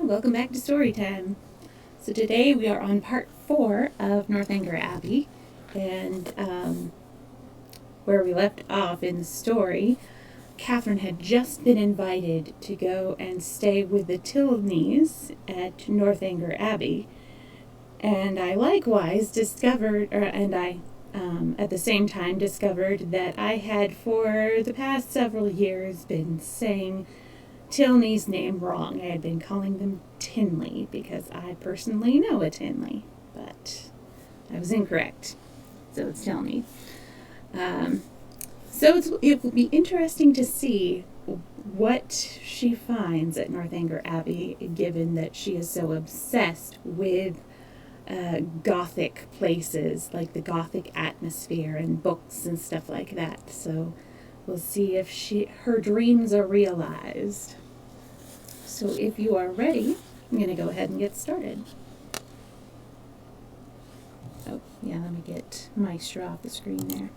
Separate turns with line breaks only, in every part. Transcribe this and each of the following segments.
Welcome back to Storytime. So today we are on part 4 of Northanger Abbey, and where we left off in the story, Catherine had just been invited to go and stay with the Tilneys at Northanger Abbey, and I likewise discovered, at the same time discovered that I had for the past several years been saying Tilney's name wrong. I had been calling them Tinley because I personally know a Tinley, but I was incorrect. So it's Tilney. It will be interesting to see what she finds at Northanger Abbey, given that she is so obsessed with Gothic places, like the Gothic atmosphere and books and stuff like that. So we'll see if her dreams are realized. So if you are ready, I'm going to go ahead and get started. Oh, yeah, let me get Maestro off the screen there.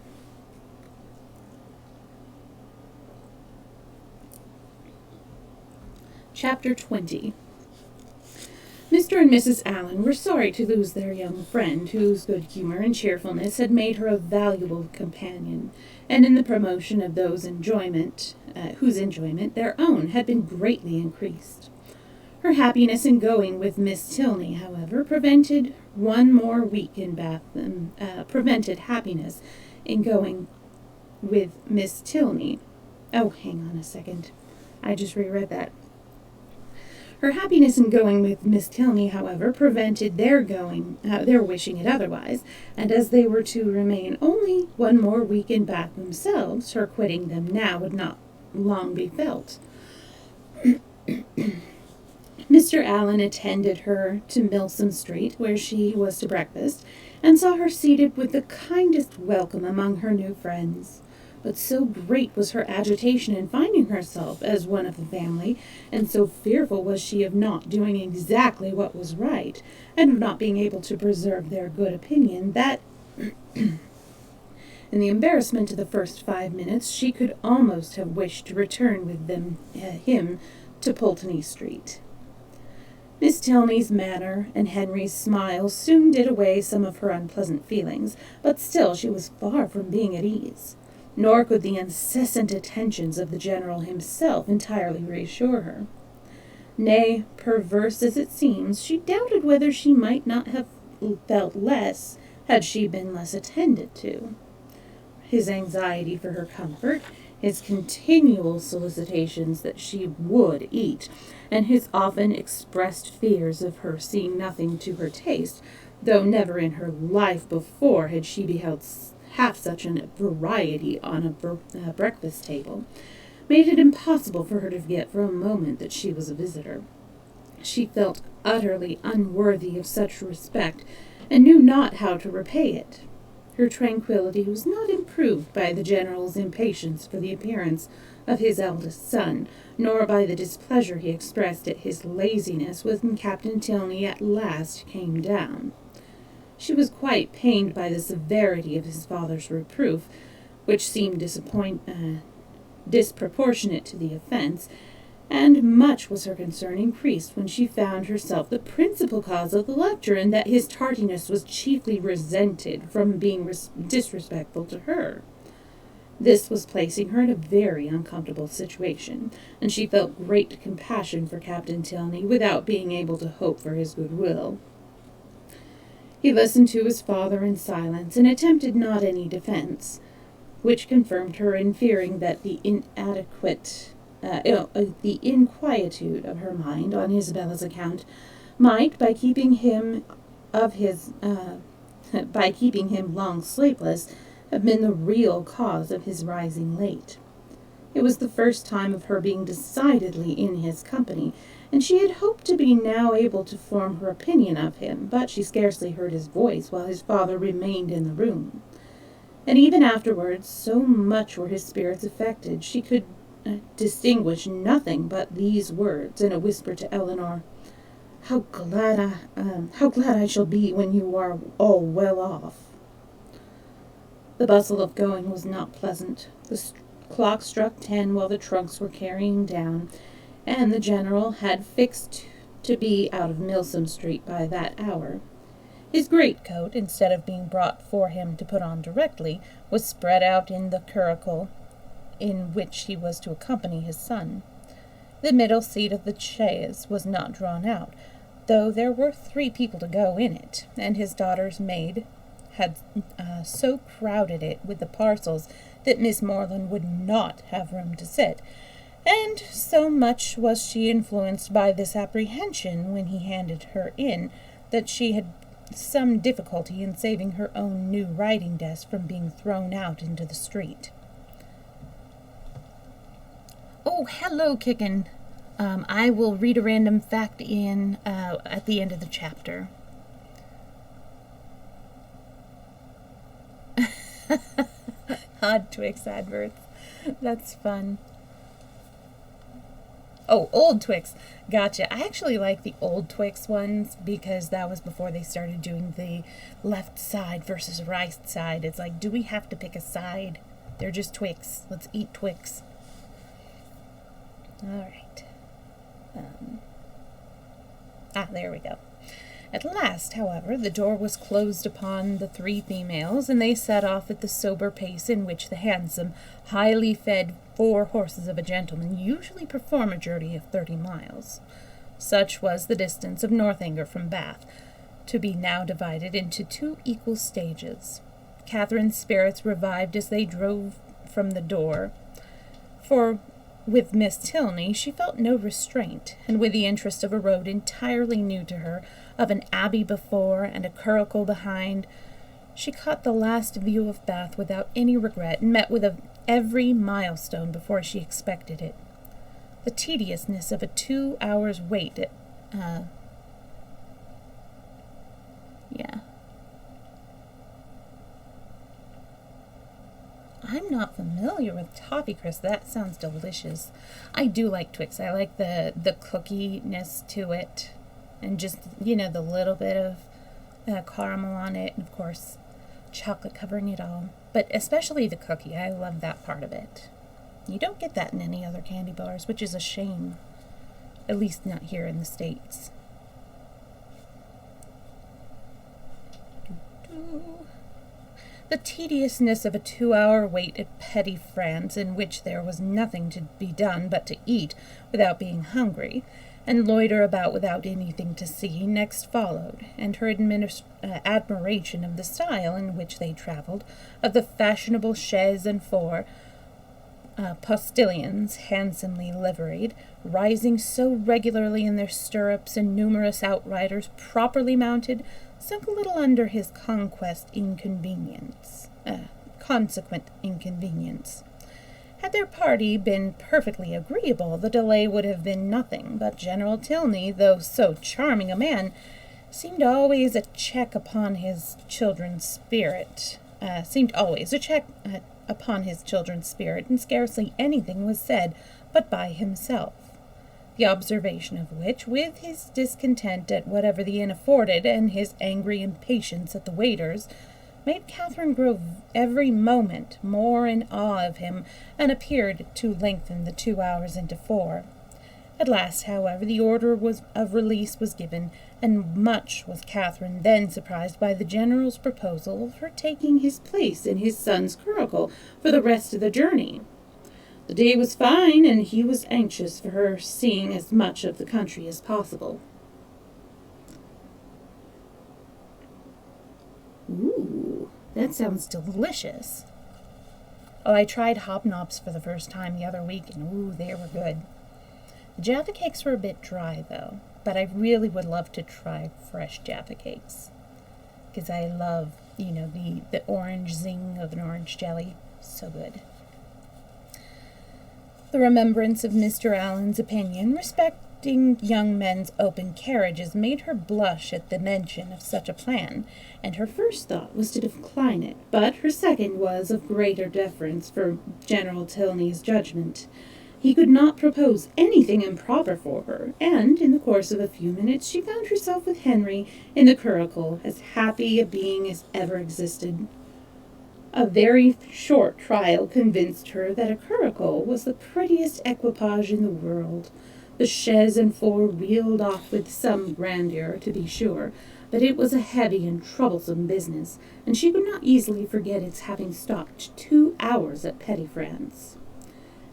Chapter 20. Mr. and Mrs. Allen were sorry to lose their young friend, whose good humor and cheerfulness had made her a valuable companion, and in the promotion of whose enjoyment their own had been greatly increased. Her happiness in going with Miss Tilney, however, prevented happiness in going with Miss Tilney. Oh, hang on a second. I just reread that. Her happiness in going with Miss Tilney, however, prevented their wishing it otherwise, and as they were to remain only one more week in Bath themselves, her quitting them now would not long be felt. Mr. Allen attended her to Milsom Street, where she was to breakfast, and saw her seated with the kindest welcome among her new friends. But so great was her agitation in finding herself as one of the family, and so fearful was she of not doing exactly what was right, and of not being able to preserve their good opinion, that, in the embarrassment of the first 5 minutes, she could almost have wished to return with him to Pulteney Street. Miss Tilney's manner and Henry's smile soon did away some of her unpleasant feelings, but still she was far from being at ease. Nor could the incessant attentions of the General himself entirely reassure her. Nay, perverse as it seems, she doubted whether she might not have felt less had she been less attended to. His anxiety for her comfort, his continual solicitations that she would eat, and his often expressed fears of her seeing nothing to her taste, though never in her life before had she beheld half such a variety on a breakfast table, made it impossible for her to forget for a moment that she was a visitor. She felt utterly unworthy of such respect, and knew not how to repay it. Her tranquillity was not improved by the General's impatience for the appearance of his eldest son, nor by the displeasure he expressed at his laziness when Captain Tilney at last came down. She was quite pained by the severity of his father's reproof, which seemed disproportionate to the offense, and much was her concern increased when she found herself the principal cause of the lecture, and that his tardiness was chiefly resented from being disrespectful to her. This was placing her in a very uncomfortable situation, and she felt great compassion for Captain Tilney without being able to hope for his goodwill. He listened to his father in silence, and attempted not any defense, which confirmed her in fearing that the inquietude of her mind on Isabella's account might, by keeping him long sleepless, have been the real cause of his rising late. It was the first time of her being decidedly in his company, and she had hoped to be now able to form her opinion of him, but she scarcely heard his voice while his father remained in the room. And even afterwards, so much were his spirits affected, she could distinguish nothing but these words in a whisper to Eleanor: how glad I shall be when you are all well off." The bustle of going was not pleasant. The clock struck 10 while the trunks were carrying down, and the General had fixed to be out of Milsom Street by that hour. His greatcoat, instead of being brought for him to put on directly, was spread out in the curricle in which he was to accompany his son. The middle seat of the chaise was not drawn out, though there were 3 people to go in it, and his daughter's maid had so crowded it with the parcels that Miss Moreland would not have room to sit, and so much was she influenced by this apprehension when he handed her in, that she had some difficulty in saving her own new writing desk from being thrown out into the street. Oh, hello, Kicken. I will read a random fact in at the end of the chapter. Odd Twix adverts. That's fun. Oh, old Twix. Gotcha. I actually like the old Twix ones because that was before they started doing the left side versus right side. It's like, do we have to pick a side? They're just Twix. Let's eat Twix. All right. There we go. At last, however, the door was closed upon the 3 females, and they set off at the sober pace in which the handsome, highly fed 4 horses of a gentleman usually perform a journey of 30 miles. Such was the distance of Northanger from Bath, to be now divided into 2 equal stages. Catherine's spirits revived as they drove from the door, for with Miss Tilney she felt no restraint, and with the interest of a road entirely new to her, of an abbey before and a curricle behind, she caught the last view of Bath without any regret, and met with every milestone before she expected it. The tediousness of a 2 hours' wait at, I'm not familiar with Toffee Crisp. That sounds delicious. I do like Twix. I like the cookiness to it. And just, the little bit of caramel on it. And, of course, chocolate covering it all. But especially the cookie. I love that part of it. You don't get that in any other candy bars, which is a shame. At least not here in the States. The tediousness of a 2-hour wait at Petty France, in which there was nothing to be done but to eat without being hungry, and loiter about without anything to see, next followed, and her admiration of the style in which they travelled, of the fashionable chaise and 4 postilions, handsomely liveried, rising so regularly in their stirrups, and numerous outriders properly mounted, sunk a little under his consequent inconvenience. Had their party been perfectly agreeable, the delay would have been nothing, but General Tilney, though so charming a man, seemed always a check upon his children's spirit, and scarcely anything was said but by himself. The observation of which, with his discontent at whatever the inn afforded, and his angry impatience at the waiters, made Catherine grow every moment more in awe of him, and appeared to lengthen the 2 hours into 4. At last, however, the order of release was given, and much was Catherine then surprised by the General's proposal of her taking his place in his son's curricle for the rest of the journey. The day was fine, and he was anxious for her seeing as much of the country as possible. Ooh, that sounds delicious. Oh, I tried hobnobs for the first time the other week, and ooh, they were good. The Jaffa cakes were a bit dry, though, but I really would love to try fresh Jaffa cakes, because I love, the orange zing of an orange jelly. So good. The remembrance of Mr. Allen's opinion respecting young men's open carriages made her blush at the mention of such a plan, and her first thought was to decline it, but her second was of greater deference for General Tilney's judgment. He could not propose anything improper for her, and in the course of a few minutes she found herself with Henry in the curricle, as happy a being as ever existed. A very short trial convinced her that a curricle was the prettiest equipage in the world. The chaise and four reeled off with some grandeur, to be sure, but it was a heavy and troublesome business, and she could not easily forget its having stopped 2 hours at Petty-France.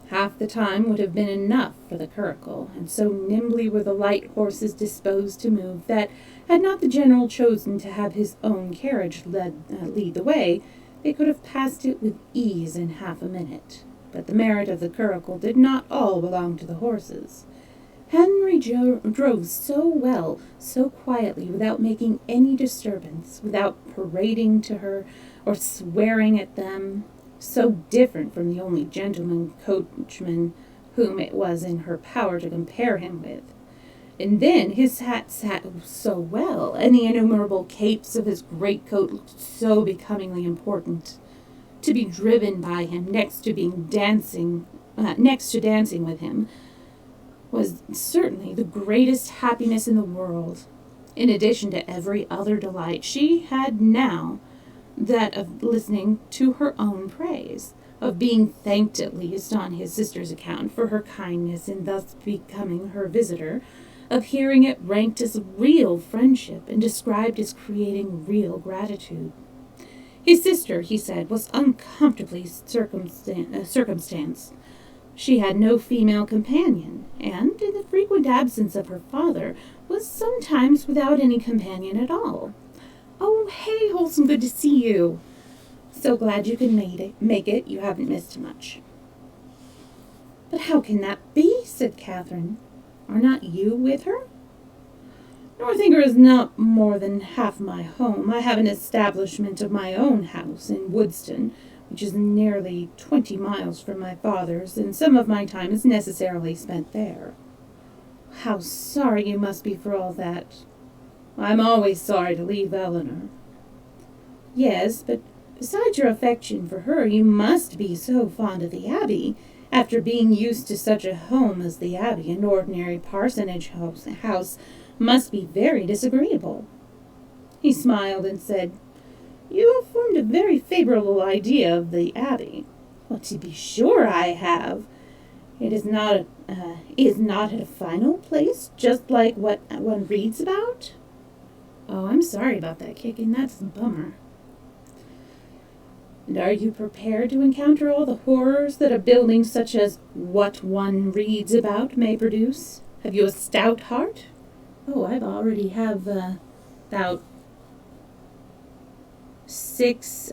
Half the time would have been enough for the curricle, and so nimbly were the light horses disposed to move that, had not the general chosen to have his own carriage lead the way, they could have passed it with ease in half a minute. But the merit of the curricle did not all belong to the horses. Henry drove so well, so quietly, without making any disturbance, without parading to her or swearing at them, so different from the only gentleman coachman whom it was in her power to compare him with. And then his hat sat so well, and the innumerable capes of his greatcoat looked so becomingly important. To be driven by him, next to dancing with him, was certainly the greatest happiness in the world. In addition to every other delight, she had now that of listening to her own praise, of being thanked at least on his sister's account for her kindness in thus becoming her visitor, of hearing it ranked as real friendship and described as creating real gratitude. His sister, he said, was uncomfortably circumstanced. She had no female companion, and, in the frequent absence of her father, was sometimes without any companion at all. "Oh, hey, Wholesome, good to see you." "So glad you could make it. You haven't missed much." "But how can that be?" said Catherine. "Are not you with her?" "Northanger is not more than half my home. I have an establishment of my own house in Woodston, which is nearly 20 miles from my father's, and some of my time is necessarily spent there." "How sorry you must be for all that." "I'm always sorry to leave Eleanor." "Yes, but besides your affection for her, you must be so fond of the Abbey. After being used to such a home as the Abbey, an ordinary parsonage house must be very disagreeable." He smiled and said, "You have formed a very favorable idea of the Abbey." "Well, to be sure I have. Is not it a final place, just like what one reads about?" "Oh, I'm sorry about that kicking. That's a bummer." "And are you prepared to encounter all the horrors that a building such as what one reads about may produce? Have you a stout heart?" "Oh, I've already have about 6,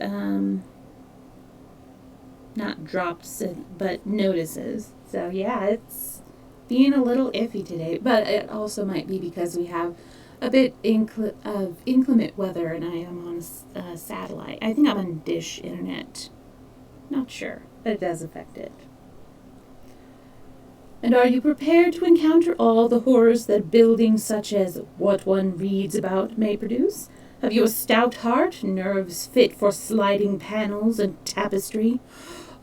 not drops, but notices. So yeah, it's being a little iffy today, but it also might be because we have a bit of inclement weather and I am on satellite. I think I'm on dish internet. Not sure, but it does affect it. "And are you prepared to encounter all the horrors that buildings such as what one reads about may produce? Have you a stout heart, nerves fit for sliding panels and tapestry?"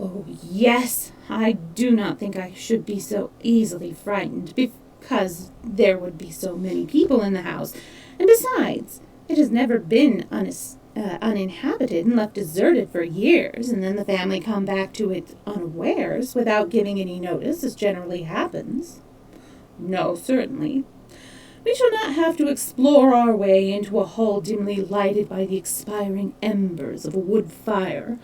"Oh, yes. I do not think I should be so easily frightened, because there would be so many people in the house. And besides, it has never been uninhabited and left deserted for years, and then the family come back to it unawares, without giving any notice, as generally happens." "No, certainly. We shall not have to explore our way into a hall dimly lighted by the expiring embers of a wood fire,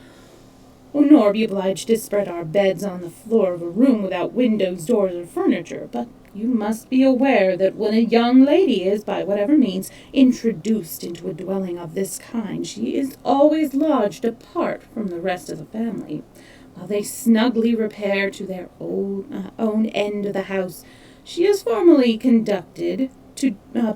nor be obliged to spread our beds on the floor of a room without windows, doors, or furniture. But you must be aware that when a young lady is, by whatever means, introduced into a dwelling of this kind, she is always lodged apart from the rest of the family, while they snugly repair to their own end of the house. She is formally conducted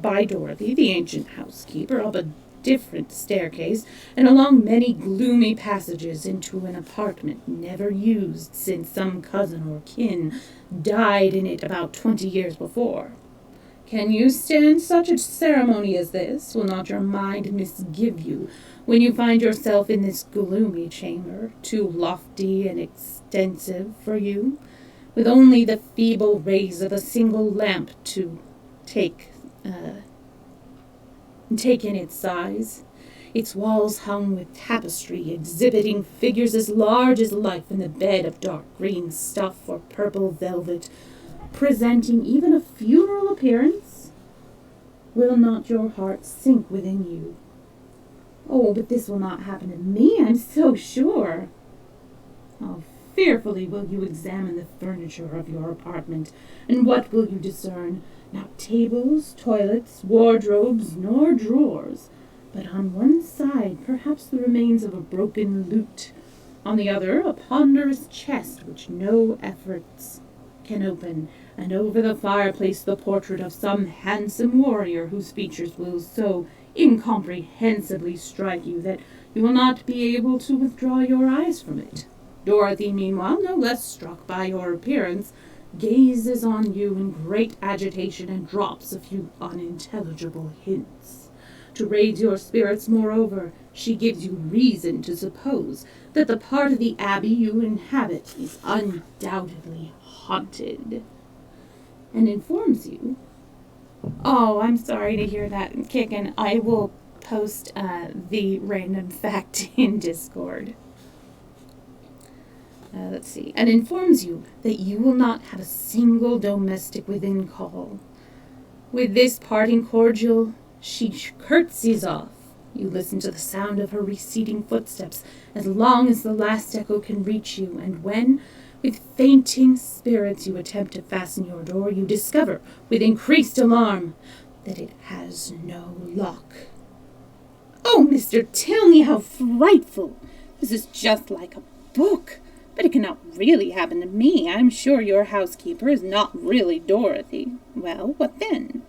by Dorothy, the ancient housekeeper, up a different staircase, and along many gloomy passages into an apartment never used since some cousin or kin died in it about 20 years before. Can you stand such a ceremony as this? Will not your mind misgive you when you find yourself in this gloomy chamber, too lofty and extensive for you, with only the feeble rays of a single lamp to take in its size, its walls hung with tapestry exhibiting figures as large as life in the bed of dark green stuff or purple velvet, presenting even a funeral appearance, will not your heart sink within you? Oh, but this will not happen to me, I'm so sure. How fearfully will you examine the furniture of your apartment, and what will you discern? Not tables, toilets, wardrobes, nor drawers, but on one side perhaps the remains of a broken lute, on the other a ponderous chest which no efforts can open, and over the fireplace the portrait of some handsome warrior whose features will so incomprehensibly strike you that you will not be able to withdraw your eyes from it. Dorothy, meanwhile, no less struck by your appearance, gazes on you in great agitation and drops a few unintelligible hints. To raise your spirits, moreover, she gives you reason to suppose that the part of the abbey you inhabit is undoubtedly haunted, and informs you... Oh, I'm sorry to hear that, Kicken. I will post the random fact in Discord. Let's see. And informs you that you will not have a single domestic within call. With this parting cordial, she curtsies off. You listen to the sound of her receding footsteps as long as the last echo can reach you, and when, with fainting spirits, you attempt to fasten your door, you discover, with increased alarm, that it has no lock. Oh, Mr. Tilney, how frightful! This is just like a book. But it cannot really happen to me. I'm sure your housekeeper is not really Dorothy. Well, what then?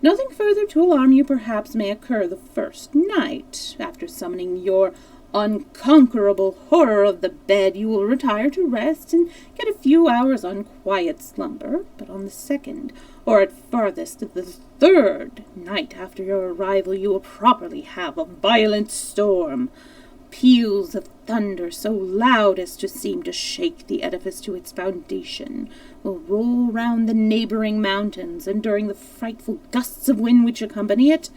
Nothing further to alarm you perhaps may occur the first night. After summoning your unconquerable horror of the bed, you will retire to rest and get a few hours unquiet slumber. But on the second, or at farthest the third night after your arrival, you will properly have a violent storm. Peals of thunder so loud as to seem to shake the edifice to its foundation will roll round the neighboring mountains, and during the frightful gusts of wind which accompany it,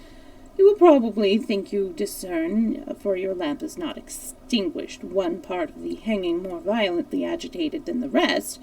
you will probably think you discern, for your lamp is not extinguished, one part of the hanging more violently agitated than the rest.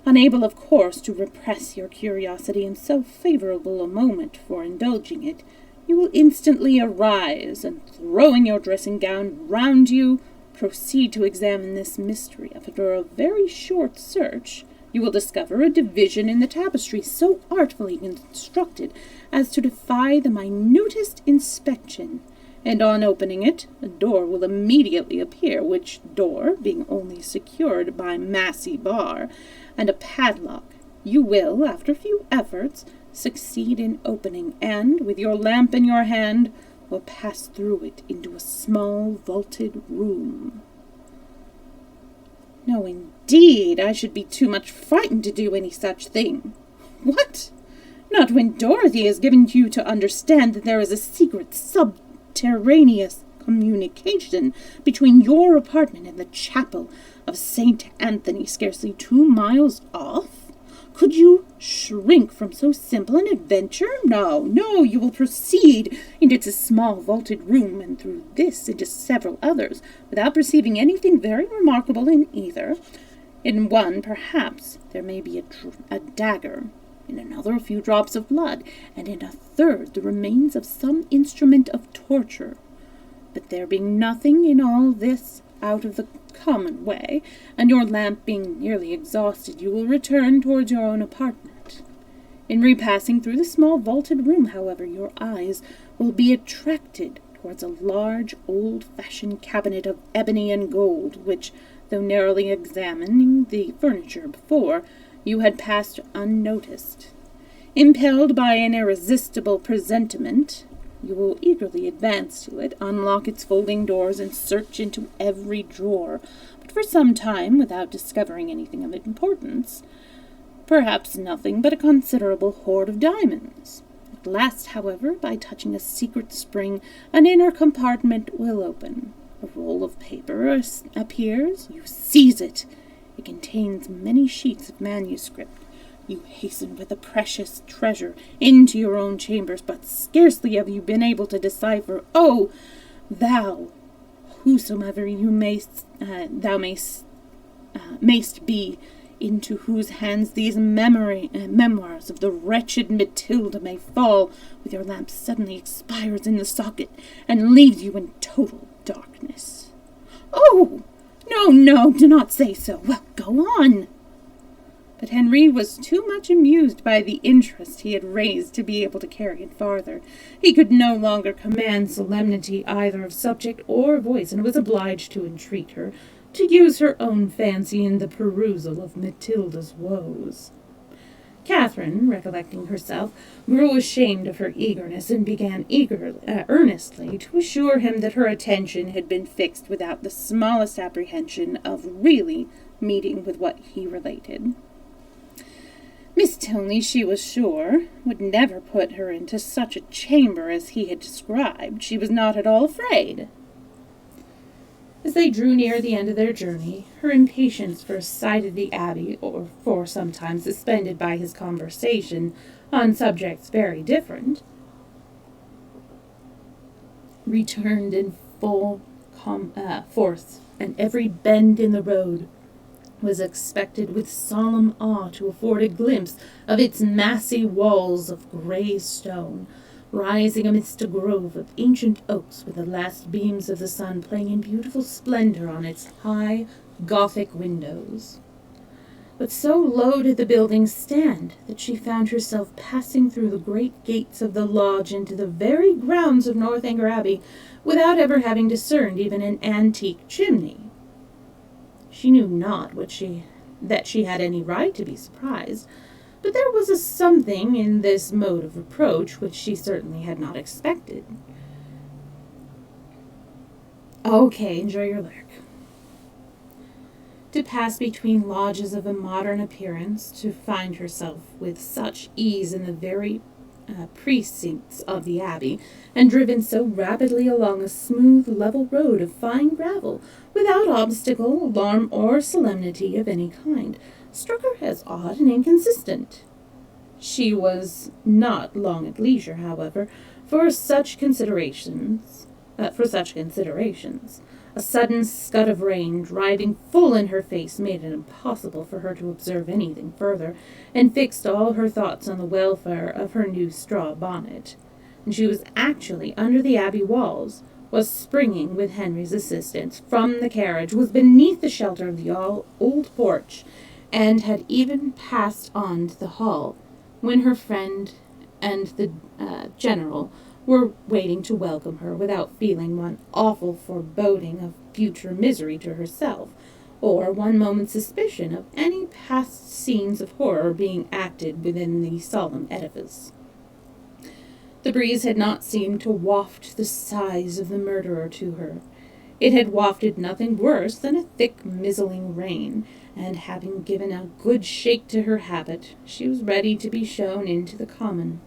Unable, of course, to repress your curiosity in so favorable a moment for indulging it, you will instantly arise, and throwing your dressing gown round you, proceed to examine this mystery. After a very short search, you will discover a division in the tapestry so artfully constructed as to defy the minutest inspection, and on opening it, a door will immediately appear, which door, being only secured by a massy bar and a padlock, you will, after a few efforts, succeed in opening, and, with your lamp in your hand, will pass through it into a small vaulted room. No, indeed, I should be too much frightened to do any such thing. What? Not when Dorothy has given you to understand that there is a secret subterraneous communication between your apartment and the chapel of St. Anthony, scarcely 2 miles off? Could you shrink from so simple an adventure? No, you will proceed into this small vaulted room, and through this into several others, without perceiving anything very remarkable in either. In one, perhaps, there may be a dagger, in another a few drops of blood, and in a third the remains of some instrument of torture. But there being nothing in all this out of the common way, and your lamp being nearly exhausted, you will return towards your own apartment. In repassing through the small vaulted room, however, your eyes will be attracted towards a large, old-fashioned cabinet of ebony and gold, which, though narrowly examining the furniture before, you had passed unnoticed. Impelled by an irresistible presentiment, you will eagerly advance to it, unlock its folding doors, and search into every drawer, but for some time without discovering anything of importance. Perhaps nothing but a considerable hoard of diamonds. At last, however, by touching a secret spring, an inner compartment will open. A roll of paper appears. You seize it. It contains many sheets of manuscript. You hasten with the precious treasure into your own chambers, but scarcely have you been able to decipher, "Oh, thou, whosoever you mayst be, into whose hands these memoirs of the wretched Matilda may fall, with your lamp suddenly expires in the socket, and leaves you in total darkness." "Oh, no, do not say so. Well, go on." But Henry was too much amused by the interest he had raised to be able to carry it farther. He could no longer command solemnity either of subject or voice, and was obliged to entreat her to use her own fancy in the perusal of Matilda's woes. Catherine, recollecting herself, grew ashamed of her eagerness, and began earnestly to assure him that her attention had been fixed without the smallest apprehension of really meeting with what he related. Miss Tilney, she was sure, would never put her into such a chamber as he had described. She was not at all afraid. As they drew near the end of their journey, her impatience for a sight of the Abbey, or for some time suspended by his conversation on subjects very different, returned in full force, and every bend in the road was expected with solemn awe to afford a glimpse of its massy walls of grey stone, rising amidst a grove of ancient oaks, with the last beams of the sun playing in beautiful splendor on its high Gothic windows. But so low did the buildings stand that she found herself passing through the great gates of the lodge into the very grounds of Northanger Abbey, without ever having discerned even an antique chimney. She knew not that she had any right to be surprised, but there was a something in this mode of approach which she certainly had not expected. Okay, enjoy your lyric. To pass between lodges of a modern appearance, to find herself with such ease in the very precincts of the Abbey, and driven so rapidly along a smooth, level road of fine gravel, without obstacle, alarm, or solemnity of any kind, struck her as odd and inconsistent. She was not long at leisure, however, for such considerations. A sudden scud of rain, driving full in her face, made it impossible for her to observe anything further, and fixed all her thoughts on the welfare of her new straw bonnet. And she was actually under the Abbey walls, was springing, with Henry's assistance, from the carriage, was beneath the shelter of the old porch, and had even passed on to the hall, when her friend and the general were waiting to welcome her, without feeling one awful foreboding of future misery to herself, or one moment's suspicion of any past scenes of horror being acted within the solemn edifice. The breeze had not seemed to waft the sighs of the murderer to her. It had wafted nothing worse than a thick, mizzling rain, and having given a good shake to her habit, she was ready to be shown into the common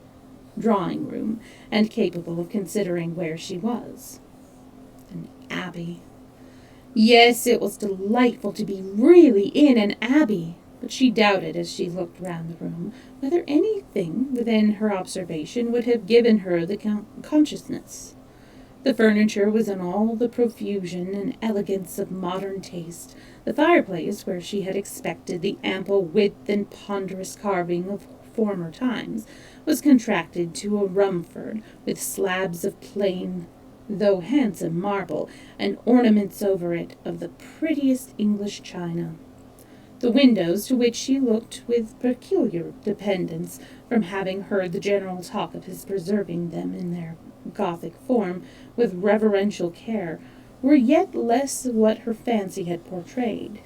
drawing-room, and capable of considering where she was. An abbey. Yes, it was delightful to be really in an abbey, but she doubted, as she looked round the room, whether anything within her observation would have given her the consciousness. The furniture was in all the profusion and elegance of modern taste. The fireplace, where she had expected the ample width and ponderous carving of former times, was contracted to a Rumford, with slabs of plain, though handsome marble, and ornaments over it of the prettiest English china. The windows, to which she looked with peculiar dependence, from having heard the general talk of his preserving them in their Gothic form with reverential care, were yet less what her fancy had portrayed.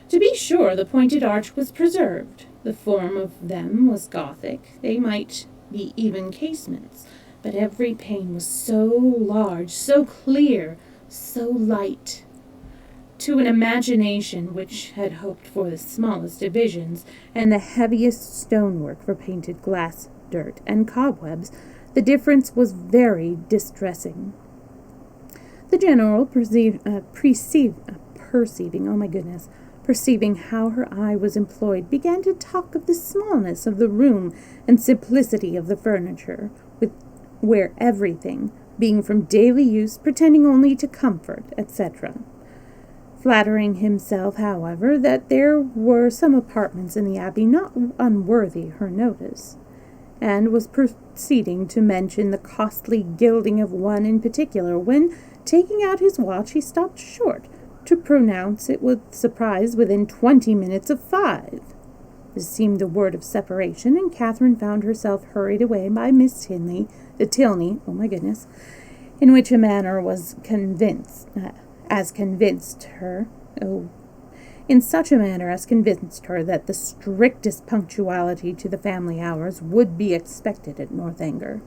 To be sure, the pointed arch was preserved. The form of them was Gothic. They might be even casements, but every pane was so large, so clear, so light. To an imagination which had hoped for the smallest divisions and the heaviest stonework for painted glass, dirt, and cobwebs, the difference was very distressing. The general, perceiving how her eye was employed, began to talk of the smallness of the room and simplicity of the furniture, where everything, being from daily use, pretending only to comfort, etc. flattering himself, however, that there were some apartments in the abbey not unworthy her notice, and was proceeding to mention the costly gilding of one in particular, when, taking out his watch, he stopped short to pronounce it with surprise within 20 minutes of 5. This seemed the word of separation, and Catherine found herself hurried away by Miss Tilney, in which a manner was in such a manner as convinced her that the strictest punctuality to the family hours would be expected at Northanger.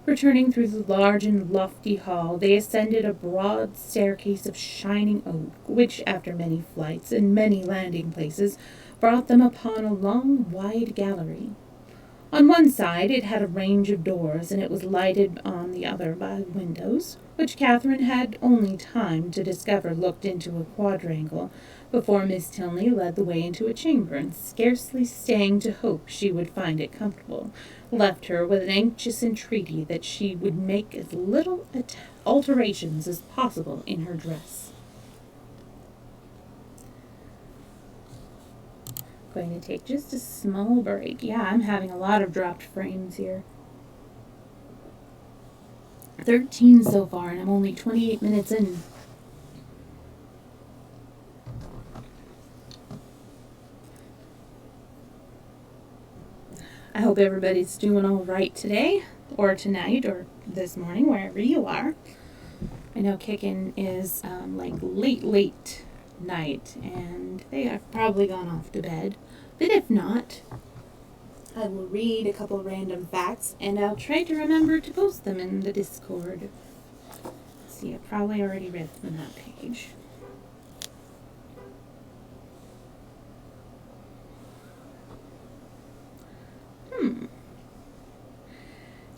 Returning through the large and lofty hall, they ascended a broad staircase of shining oak, which, after many flights and many landing places, brought them upon a long, wide gallery. On one side it had a range of doors, and it was lighted on the other by windows, which Catherine had only time to discover looked into a quadrangle, before Miss Tilney led the way into a chamber, and, scarcely staying to hope she would find it comfortable, left her with an anxious entreaty that she would make as little alterations as possible in her dress. Going to take just a small break. Yeah, I'm having a lot of dropped frames here. 13 so far, and I'm only 28 minutes in. I hope everybody's doing all right today, or tonight, or this morning, wherever you are. I know kicking is late night, and they have probably gone off to bed. But if not, I will read a couple random facts, and I'll try to remember to post them in the Discord. Let's see, I probably already read from that page.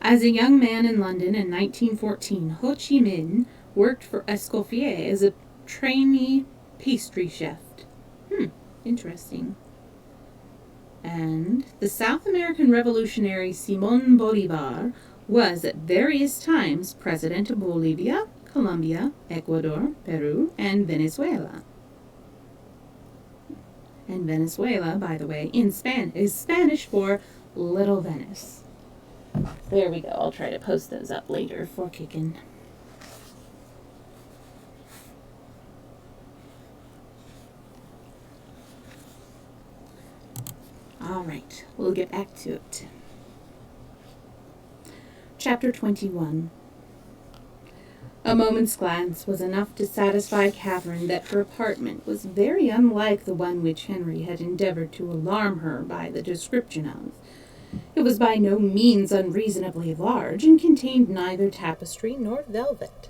As a young man in London in 1914, Ho Chi Minh worked for Escoffier as a trainee pastry chef. Interesting. And the South American revolutionary Simón Bolívar was at various times president of Bolivia, Colombia, Ecuador, Peru, and Venezuela. And Venezuela, by the way, is Spanish for Little Venice. There we go. I'll try to post those up later for kicking. All right, we'll get back to it. Chapter 21. A moment's glance was enough to satisfy Catherine that her apartment was very unlike the one which Henry had endeavored to alarm her by the description of. It was by no means unreasonably large, and contained neither tapestry nor velvet.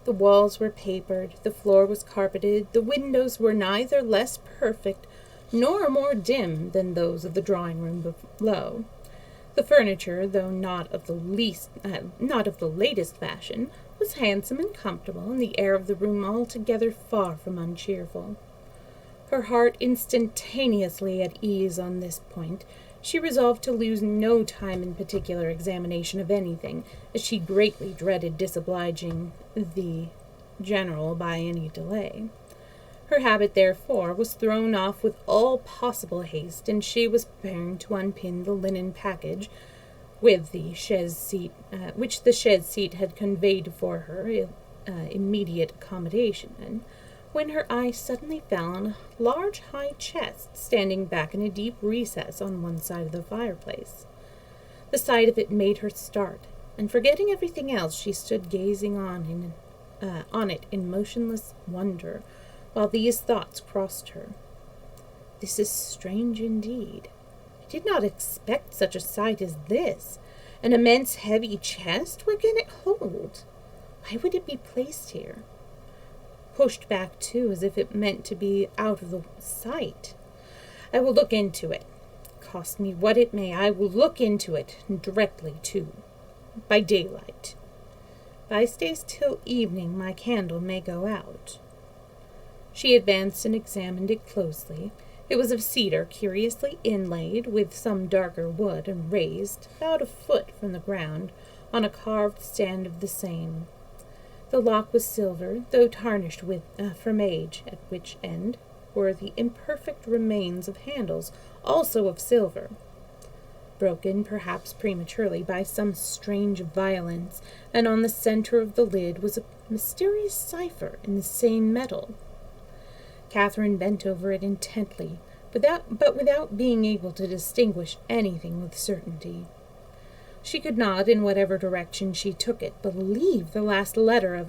The walls were papered, the floor was carpeted, the windows were neither less perfect nor more dim than those of the drawing-room below. The furniture, though not of the latest fashion, was handsome and comfortable, and the air of the room altogether far from uncheerful. Her heart instantaneously at ease on this point, she resolved to lose no time in particular examination of anything, as she greatly dreaded disobliging the general by any delay. Her habit, therefore, was thrown off with all possible haste, and she was preparing to unpin the linen package with the chaise seat, which the chaise seat had conveyed for her immediate accommodation in, when her eye suddenly fell on a large high chest standing back in a deep recess on one side of the fireplace. The sight of it made her start, and forgetting everything else, she stood gazing on it in motionless wonder, while these thoughts crossed her. This is strange indeed. I did not expect such a sight as this. An immense heavy chest? What can it hold? Why would it be placed here? Pushed back, too, as if it meant to be out of the sight. I will look into it. Cost me what it may, I will look into it, directly, too, by daylight. If I stays till evening, my candle may go out. She advanced and examined it closely. It was of cedar, curiously inlaid with some darker wood, and raised, about a foot from the ground, on a carved stand of the same. The lock was silver, though tarnished from age, at which end were the imperfect remains of handles, also of silver, broken perhaps prematurely by some strange violence, and on the center of the lid was a mysterious cipher in the same metal. Catherine bent over it intently, but without being able to distinguish anything with certainty. She could not, in whatever direction she took it, believe the last letter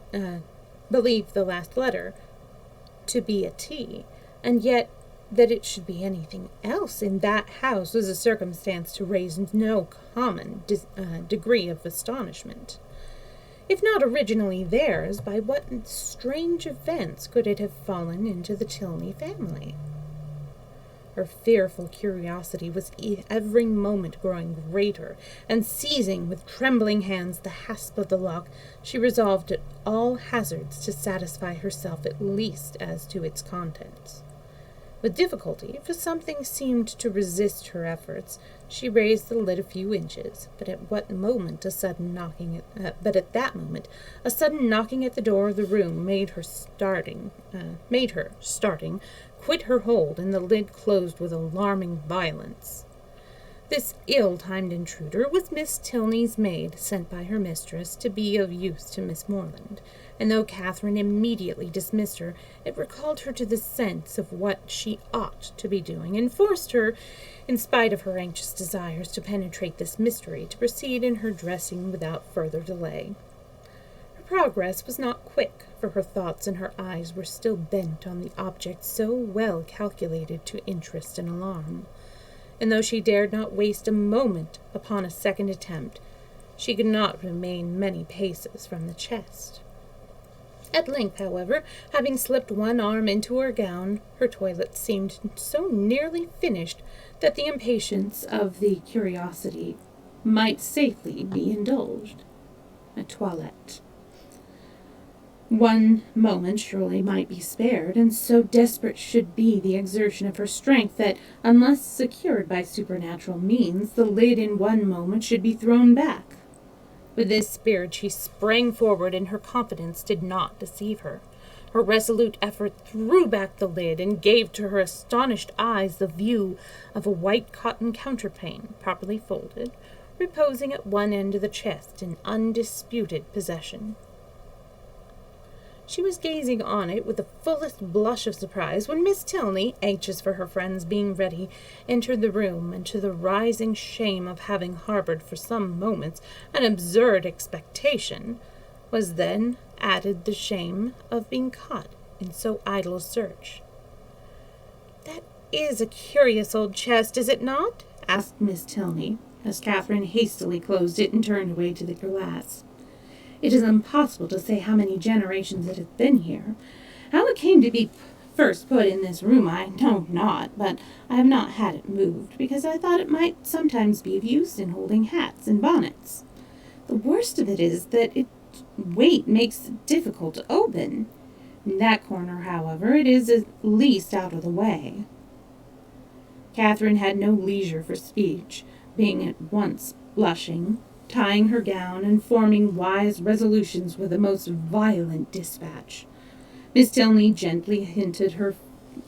to be a T, and yet that it should be anything else in that house was a circumstance to raise no common degree of astonishment. If not originally theirs, by what strange events could it have fallen into the Tilney family? Her fearful curiosity was every moment growing greater, and seizing with trembling hands the hasp of the lock, she resolved at all hazards to satisfy herself at least as to its contents. With difficulty, for something seemed to resist her efforts, she raised the lid a few inches, but at that moment a sudden knocking at the door of the room made her, starting, quit her hold, and the lid closed with alarming violence. This ill-timed intruder was Miss Tilney's maid, sent by her mistress to be of use to Miss Morland, and though Catherine immediately dismissed her, it recalled her to the sense of what she ought to be doing, and forced her, in spite of her anxious desires to penetrate this mystery, to proceed in her dressing without further delay. Her progress was not quick, for her thoughts and her eyes were still bent on the object so well calculated to interest and alarm, and though she dared not waste a moment upon a second attempt, she could not remain many paces from the chest. At length, however, having slipped one arm into her gown, her toilet seemed so nearly finished that the impatience of the curiosity might safely be indulged. A toilette. One moment surely might be spared, and so desperate should be the exertion of her strength that, unless secured by supernatural means, the lid in one moment should be thrown back. With this spirit she sprang forward, and her confidence did not deceive her. Her resolute effort threw back the lid, and gave to her astonished eyes the view of a white cotton counterpane, properly folded, reposing at one end of the chest in undisputed possession. She was gazing on it with the fullest blush of surprise when Miss Tilney, anxious for her friend's being ready, entered the room, and to the rising shame of having harbored for some moments an absurd expectation, was then added the shame of being caught in so idle a search. "That is a curious old chest, is it not?" asked Miss Tilney, as Catherine hastily closed it and turned away to the glass. "It is impossible to say how many generations it has been here. How it came to be first put in this room I know not, but I have not had it moved, because I thought it might sometimes be of use in holding hats and bonnets. The worst of it is that its weight makes it difficult to open. In that corner, however, it is at least out of the way." Catherine had no leisure for speech, being at once blushing, tying her gown, and forming wise resolutions with the most violent dispatch. Miss Tilney gently hinted her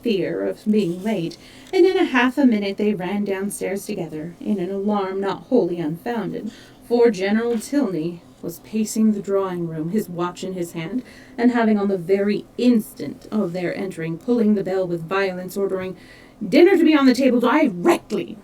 fear of being late, and in half a minute they ran downstairs together, in an alarm not wholly unfounded, for General Tilney was pacing the drawing-room, his watch in his hand, and having on the very instant of their entering pulling the bell with violence, ordering "Dinner to be on the table directly."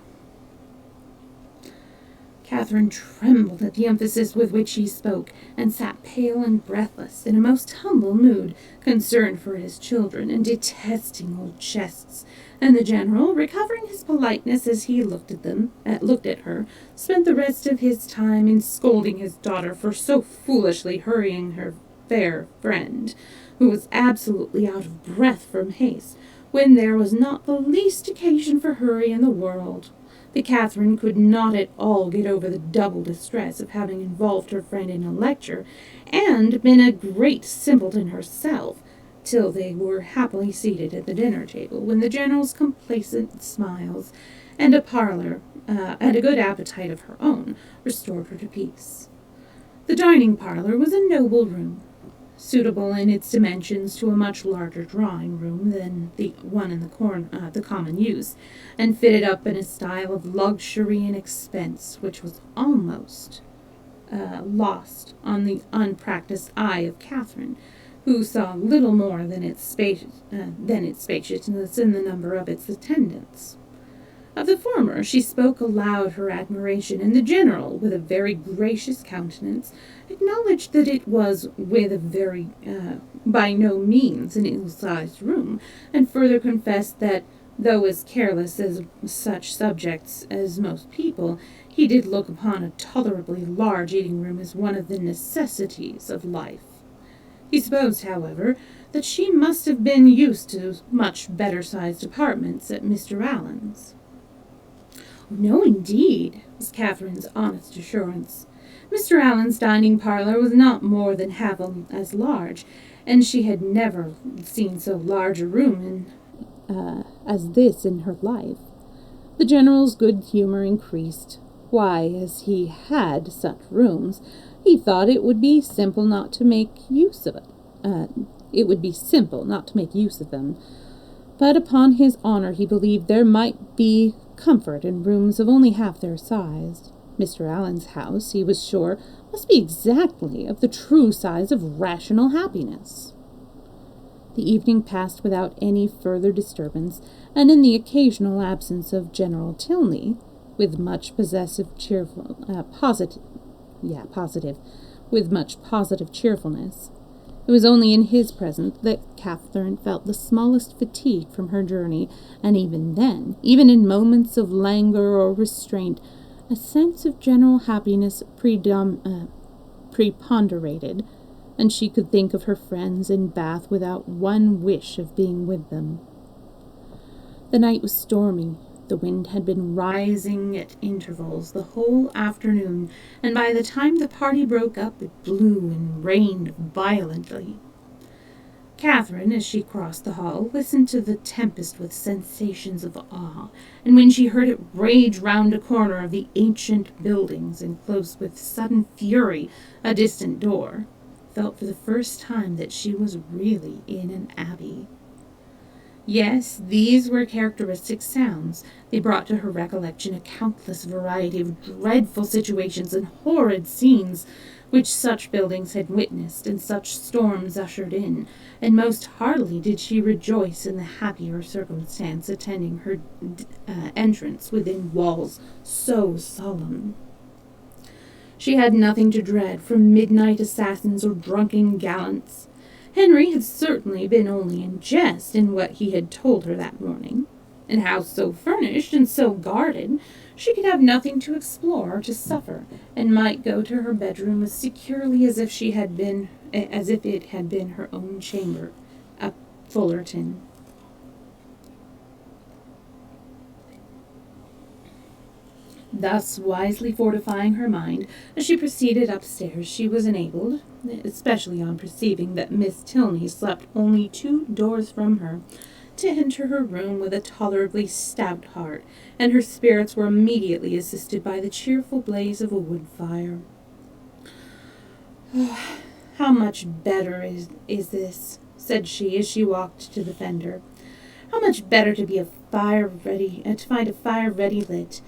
Catherine trembled at the emphasis with which he spoke, and sat pale and breathless, in a most humble mood, concerned for his children, and detesting old chests. And the General, recovering his politeness as he looked at her, spent the rest of his time in scolding his daughter for so foolishly hurrying her fair friend, who was absolutely out of breath from haste, when there was not the least occasion for hurry in the world. But Catherine could not at all get over the double distress of having involved her friend in a lecture, and been a great simpleton herself, till they were happily seated at the dinner table, when the General's complacent smiles and a good appetite of her own restored her to peace. The dining parlour was a noble room. suitable in its dimensions to a much larger drawing room than the one in the common use, and fitted up in a style of luxury and expense which was almost lost on the unpracticed eye of Catherine, who saw little more than its spaciousness in the number of its attendants. Of the former she spoke aloud her admiration, and the general, with a very gracious countenance, acknowledged that it was with a very by no means an ill-sized room, and further confessed that, though as careless as such subjects as most people, he did look upon a tolerably large eating-room as one of the necessities of life. He supposed, however, that she must have been used to much better-sized apartments at Mr. Allen's. "No, indeed," was Catherine's honest assurance. Mr. Allen's dining parlour was not more than half as large, and she had never seen so large a room as this in her life. The general's good humour increased. Why, as he had such rooms, he thought it would be simple not to make use of them. But upon his honour he believed there might be comfort in rooms of only half their size. Mr. Allen's house, he was sure, must be exactly of the true size of rational happiness. The evening passed without any further disturbance, and in the occasional absence of General Tilney, with much positive cheerfulness. It was only in his presence that Catherine felt the smallest fatigue from her journey, and even then, even in moments of languor or restraint, a sense of general happiness preponderated, and she could think of her friends in Bath without one wish of being with them. The night was stormy. The wind had been rising at intervals the whole afternoon, and by the time the party broke up it blew and rained violently. Catherine, as she crossed the hall, listened to the tempest with sensations of awe, and when she heard it rage round a corner of the ancient buildings and close with sudden fury a distant door, felt for the first time that she was really in an abbey. Yes, these were characteristic sounds. They brought to her recollection a countless variety of dreadful situations and horrid scenes which such buildings had witnessed and such storms ushered in, and most heartily did she rejoice in the happier circumstance attending her entrance within walls so solemn. She had nothing to dread from midnight assassins or drunken gallants. Henry had certainly been only in jest in what he had told her that morning. An house so furnished and so guarded, she could have nothing to explore or to suffer, and might go to her bedroom as securely as if it had been her own chamber at Fullerton. Thus wisely fortifying her mind, as she proceeded upstairs, she was enabled, especially on perceiving that Miss Tilney slept only 2 doors from her, to enter her room with a tolerably stout heart, and her spirits were immediately assisted by the cheerful blaze of a wood fire. "Oh, how much better is this," said she, as she walked to the fender. "How much better to find a fire ready lit,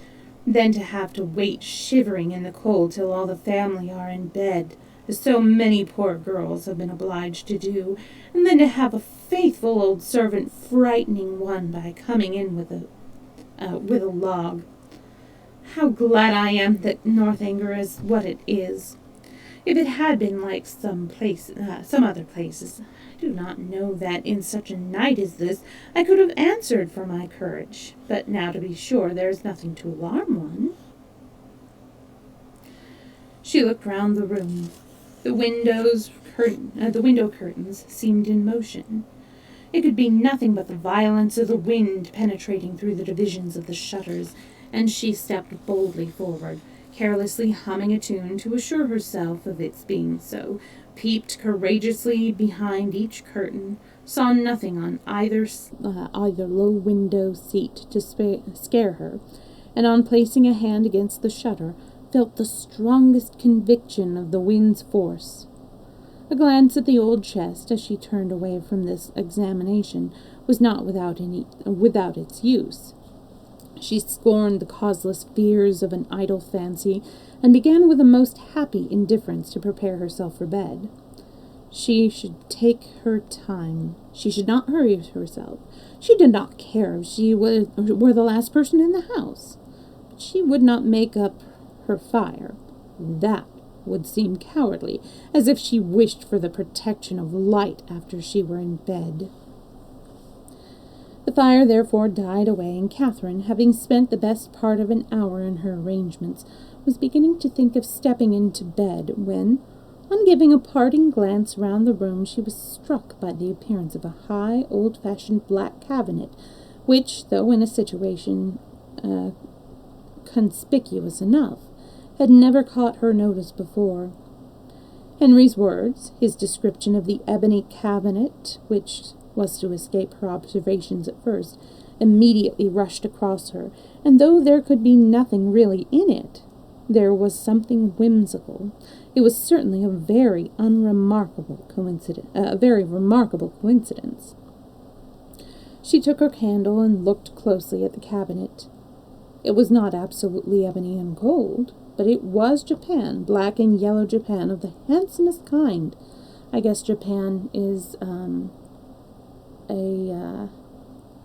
than to have to wait shivering in the cold till all the family are in bed, as so many poor girls have been obliged to do, and then to have a faithful old servant frightening one by coming in with a log. How glad I am that Northanger is what it is. If it had been like some other places, I do not know that in such a night as this I could have answered for my courage. But now, to be sure, there is nothing to alarm one." She looked round the room. The window curtains seemed in motion. It could be nothing but the violence of the wind penetrating through the divisions of the shutters, and she stepped boldly forward, carelessly humming a tune to assure herself of its being so, peeped courageously behind each curtain, saw nothing on either low window seat to scare her, and on placing a hand against the shutter, felt the strongest conviction of the wind's force. A glance at the old chest as she turned away from this examination was not without its use. She scorned the causeless fears of an idle fancy, and began with a most happy indifference to prepare herself for bed. She should take her time. She should not hurry herself. She did not care if she were the last person in the house. But she would not make up her fire. That would seem cowardly, as if she wished for the protection of light after she were in bed. The fire therefore died away, and Catherine, having spent the best part of an hour in her arrangements, was beginning to think of stepping into bed when, on giving a parting glance round the room, she was struck by the appearance of a high, old-fashioned black cabinet, which, though in a situation conspicuous enough, had never caught her notice before. Henry's words, his description of the ebony cabinet, which was to escape her observations at first, immediately rushed across her, and though there could be nothing really in it, there was something whimsical. It was certainly a very remarkable coincidence. She took her candle and looked closely at the cabinet. It was not absolutely ebony and gold, but it was Japan, black and yellow Japan of the handsomest kind. I guess Japan is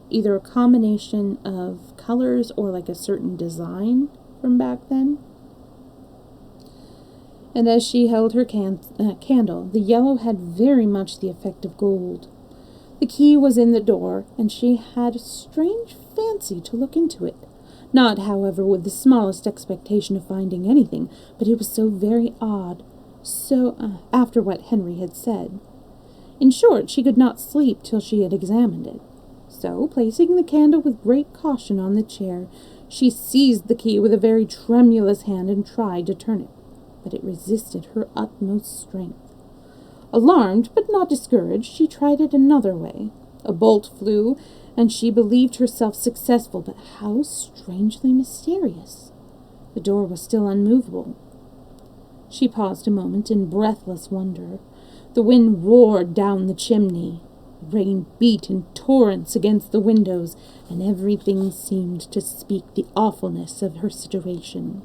either a combination of colors or like a certain design from back then. And as she held her candle, the yellow had very much the effect of gold. The key was in the door, and she had a strange fancy to look into it. Not, however, with the smallest expectation of finding anything, but it was so very odd, after what Henry had said. In short, she could not sleep till she had examined it. So, placing the candle with great caution on the chair, she seized the key with a very tremulous hand and tried to turn it, but it resisted her utmost strength. Alarmed, but not discouraged, she tried it another way. A bolt flew, and she believed herself successful, but how strangely mysterious! The door was still unmovable. She paused a moment in breathless wonder. The wind roared down the chimney. Rain beat in torrents against the windows, and everything seemed to speak the awfulness of her situation.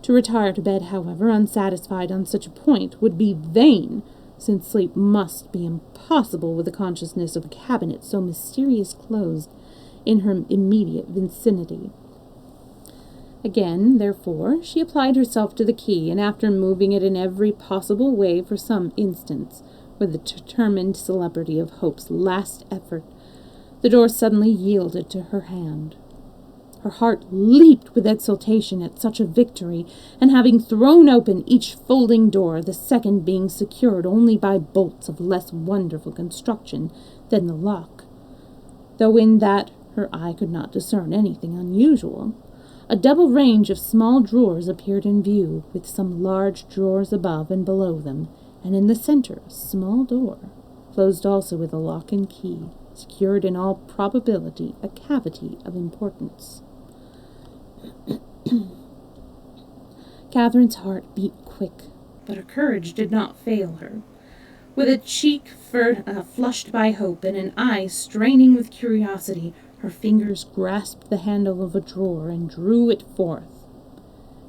To retire to bed, however, unsatisfied on such a point, would be vain, since sleep must be impossible with the consciousness of a cabinet so mysteriously closed in her immediate vicinity. Again, therefore, she applied herself to the key, and after moving it in every possible way for some instants, with the determined celebrity of Hope's last effort, the door suddenly yielded to her hand. Her heart leaped with exultation at such a victory, and having thrown open each folding door, the second being secured only by bolts of less wonderful construction than the lock, though in that her eye could not discern anything unusual, a double range of small drawers appeared in view, with some large drawers above and below them, and in the center a small door, closed also with a lock and key, secured in all probability a cavity of importance. Catherine's heart beat quick, but her courage did not fail her. With a cheek flushed by hope and an eye straining with curiosity, her fingers grasped the handle of a drawer and drew it forth.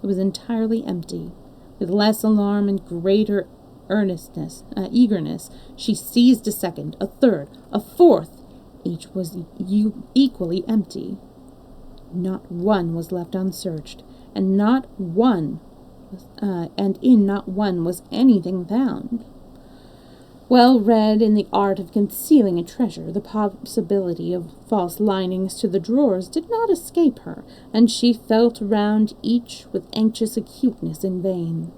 It was entirely empty. With less alarm and greater eagerness, she seized a second, a third, a fourth. Each was equally empty. Not one was left unsearched, and in not one was anything found. Well read in the art of concealing a treasure, the possibility of false linings to the drawers did not escape her, and she felt round each with anxious acuteness in vain.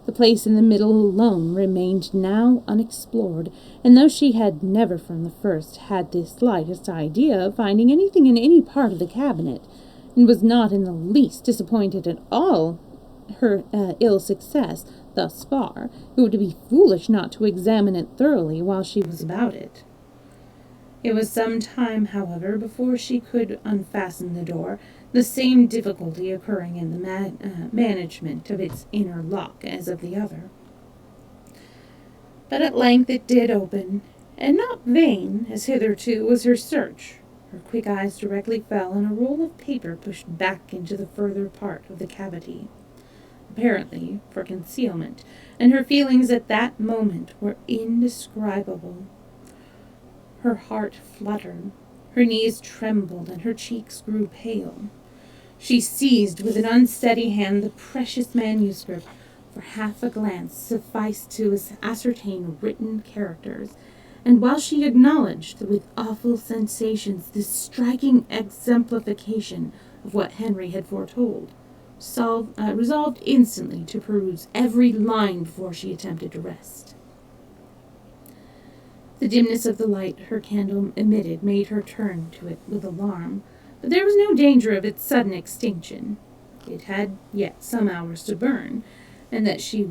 The place in the middle alone remained now unexplored, and though she had never from the first had the slightest idea of finding anything in any part of the cabinet, and was not in the least disappointed at all her ill success thus far, it would be foolish not to examine it thoroughly while she was about it. It was some time, however, before she could unfasten the door, the same difficulty occurring in the management of its inner lock as of the other. But at length it did open, and not vain, as hitherto, was her search. Her quick eyes directly fell on a roll of paper pushed back into the further part of the cavity, apparently for concealment, and her feelings at that moment were indescribable. Her heart fluttered, her knees trembled, and her cheeks grew pale. She seized with an unsteady hand the precious manuscript. For half a glance sufficed to ascertain written characters, and while she acknowledged with awful sensations this striking exemplification of what Henry had foretold, resolved instantly to peruse every line before she attempted to rest. The dimness of the light her candle emitted made her turn to it with alarm, but there was no danger of its sudden extinction. It had yet some hours to burn, and that she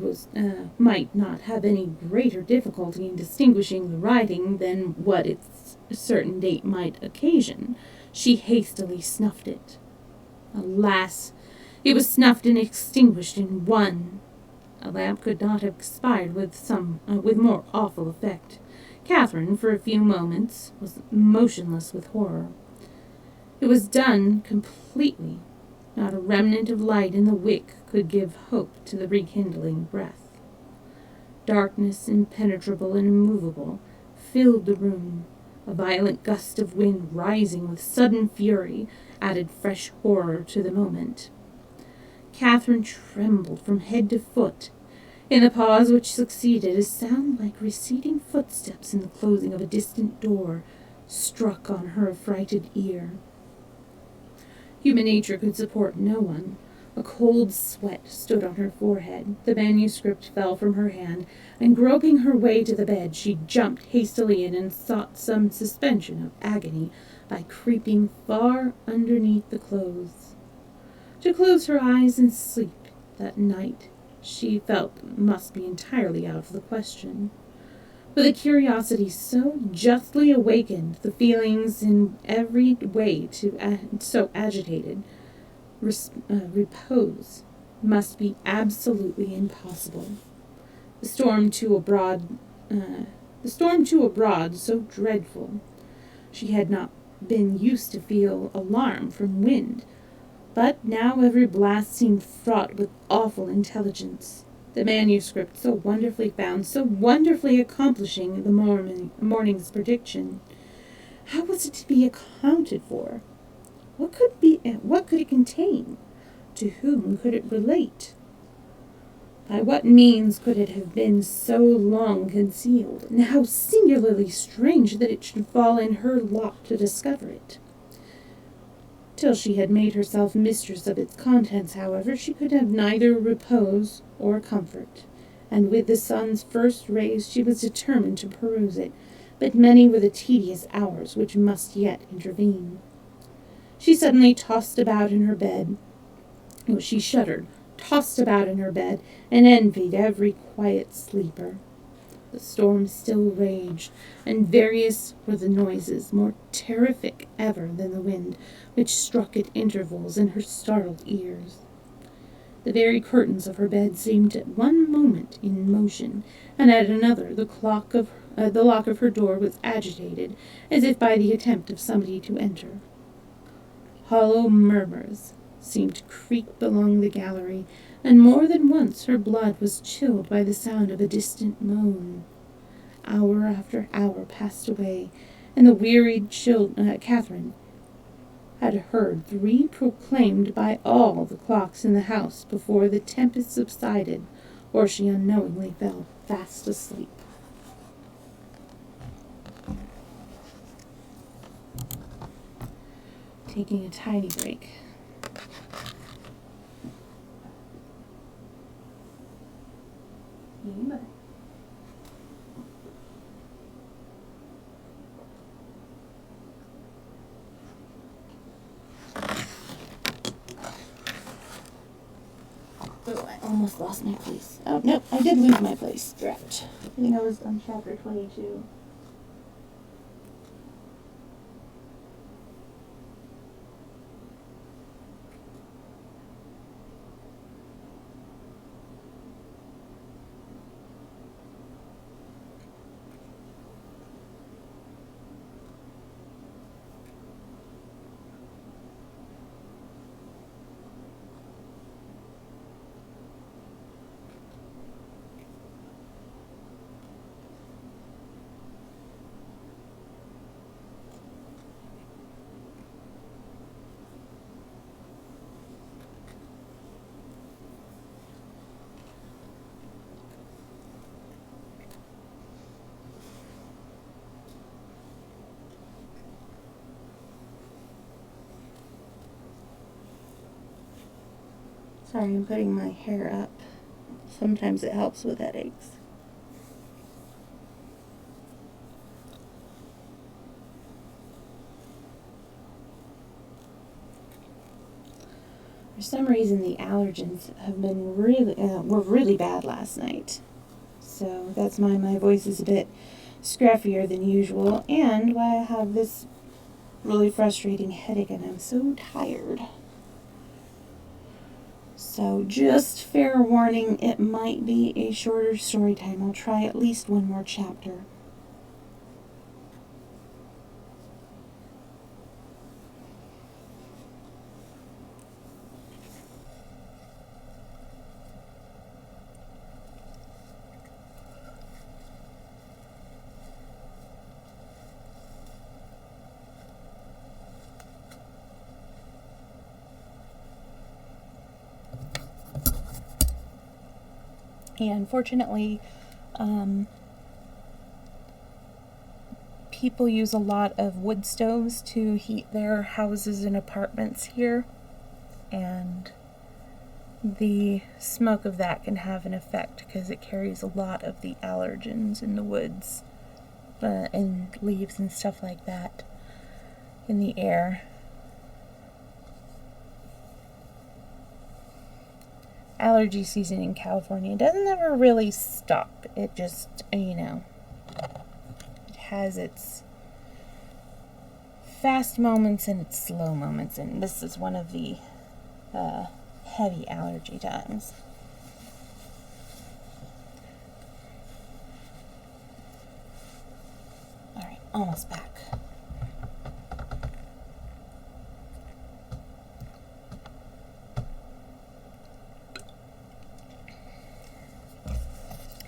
might not have any greater difficulty in distinguishing the writing than what its certain date might occasion, she hastily snuffed it. Alas! It was snuffed and extinguished in one. A lamp could not have expired with more awful effect. Catherine, for a few moments, was motionless with horror. It was done completely. Not a remnant of light in the wick could give hope to the rekindling breath. Darkness, impenetrable and immovable, filled the room. A violent gust of wind, rising with sudden fury, added fresh horror to the moment. Catherine trembled from head to foot. In the pause which succeeded, a sound like receding footsteps in the closing of a distant door struck on her affrighted ear. Human nature could support no one. A cold sweat stood on her forehead. The manuscript fell from her hand, and groping her way to the bed, she jumped hastily in and sought some suspension of agony by creeping far underneath the clothes. To close her eyes and sleep that night, she felt must be entirely out of the question. But a curiosity so justly awakened, the feelings in every way so agitated, repose must be absolutely impossible. The storm too abroad, so dreadful. She had not been used to feel alarm from wind, but now every blast seemed fraught with awful intelligence. The manuscript so wonderfully found, so wonderfully accomplishing the morning's prediction. How was it to be accounted for? What could it contain? To whom could it relate? By what means could it have been so long concealed? And how singularly strange that it should fall in her lot to discover it. Till she had made herself mistress of its contents, however, she could have neither repose or comfort, and with the sun's first rays she was determined to peruse it, but many were the tedious hours which must yet intervene. She suddenly tossed about in her bed. She shuddered, tossed about in her bed, and envied every quiet sleeper. The storm still raged, and various were the noises, more terrific ever than the wind, which struck at intervals in her startled ears. The very curtains of her bed seemed at one moment in motion, and at another the lock of her door was agitated, as if by the attempt of somebody to enter. Hollow murmurs seemed to creep along the gallery, and more than once her blood was chilled by the sound of a distant moan. Hour after hour passed away, and the wearied Catherine had heard 3 proclaimed by all the clocks in the house before the tempest subsided, or she unknowingly fell fast asleep. Taking a tiny break. Oh, I almost lost my place. Oh, no, I did lose my place. Drat. I think I was on chapter 22. Sorry, I'm putting my hair up. Sometimes it helps with headaches. For some reason, the allergens have been were really bad last night. So that's why my voice is a bit scruffier than usual, and why I have this really frustrating headache, and I'm so tired. So just fair warning, it might be a shorter story time. I'll try at least one more chapter. And unfortunately, people use a lot of wood stoves to heat their houses and apartments here, and the smoke of that can have an effect because it carries a lot of the allergens in the woods and leaves and stuff like that in the air. Allergy season in California doesn't ever really stop. It just, it has its fast moments and its slow moments, and this is one of the heavy allergy times. Alright, almost back.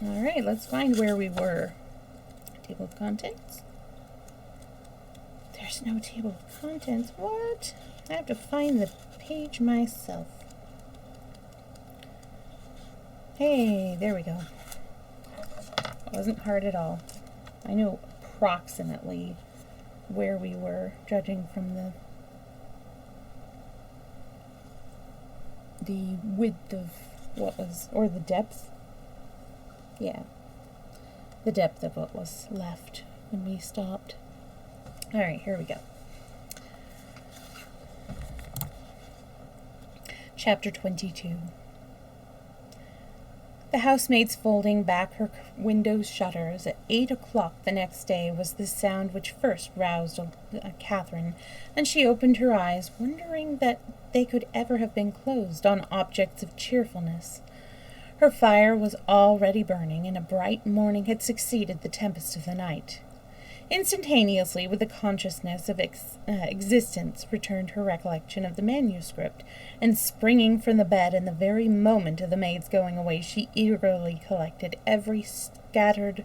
Alright, let's find where we were. Table of contents. There's no table of contents. What? I have to find the page myself. Hey, there we go. It wasn't hard at all. I know approximately where we were, judging from the width of what was, or the depth. Yeah, the depth of what was left when we stopped. Alright, here we go. Chapter 22. The housemaid's folding back her window's shutters at 8 o'clock the next day was the sound which first roused Catherine, and she opened her eyes, wondering that they could ever have been closed on objects of cheerfulness. Her fire was already burning, and a bright morning had succeeded the tempest of the night. Instantaneously, with the consciousness of existence, returned her recollection of the manuscript, and springing from the bed in the very moment of the maid's going away, she eagerly collected every scattered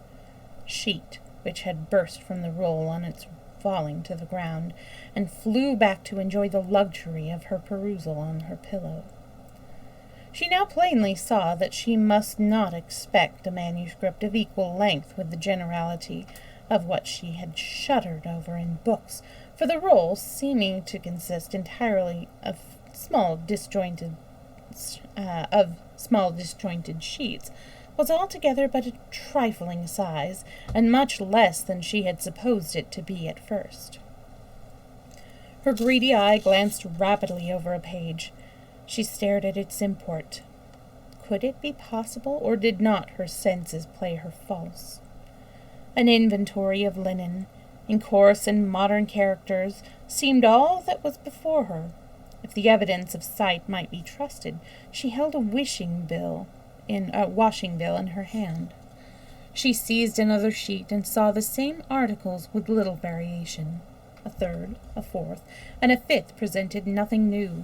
sheet which had burst from the roll on its falling to the ground, and flew back to enjoy the luxury of her perusal on her pillow. She now plainly saw that she must not expect a manuscript of equal length with the generality of what she had shuddered over in books, for the roll, seeming to consist entirely of small disjointed sheets, was altogether but a trifling size, and much less than she had supposed it to be at first. Her greedy eye glanced rapidly over a page. She stared at its import. Could it be possible, or did not her senses play her false? An inventory of linen, in coarse and modern characters, seemed all that was before her. If the evidence of sight might be trusted, she held a washing bill in her hand. She seized another sheet and saw the same articles with little variation. A third, a fourth, and a fifth presented nothing new.